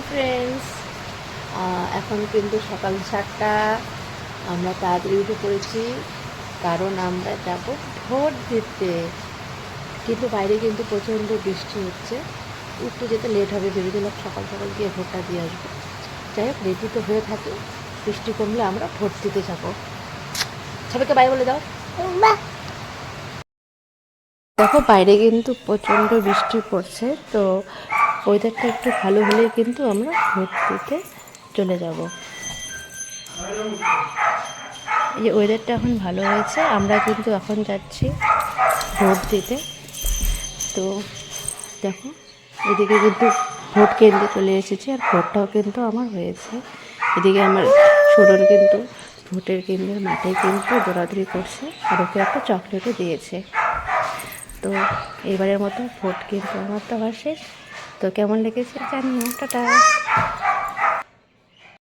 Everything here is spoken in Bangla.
ফ্রেন্ডস, এখন কিন্তু সকাল 7টা। আমরা তাড়াতাড়ি উঠে পড়েছি কারণ আমরা যাব ভোট দিতে। কিন্তু বাইরে কিন্তু প্রচণ্ড বৃষ্টি হচ্ছে, একটু যেতে লেট হবে। ভেবেছিলাম সকাল সকাল গিয়ে ভোটটা দিয়ে আসবো। যাই হোক, রেডি তো হয়ে থাকি, বৃষ্টি কমলে আমরা ভোট দিতে যাবো। সবাইকে বাই বলে দাও। দেখো বাইরে কিন্তু প্রচণ্ড বৃষ্টি পড়ছে, তো ওয়েদারটা একটু ভালো হলেই কিন্তু আমরা ভোট দিতে চলে যাব। এই যে ওয়েদারটা এখন ভালো হয়েছে, আমরা কিন্তু এখন যাচ্ছি ভোট দিতে। তো দেখো এদিকে কিন্তু ভোট কেন্দ্রে চলে এসেছি, আর ভোটটাও কিন্তু আমার হয়েছে। এদিকে আমার সুরন কিন্তু ভোটের কেন্দ্রের মাঠে কিন্তু দৌড়াদৌড়ি করছে, আর ওকে একটা চকলেটও দিয়েছে। তো এবারের মতো ভোট কিন্তু আমার তো আবার শেষ। তো কেমন লেগেছে জানিও। টাটা।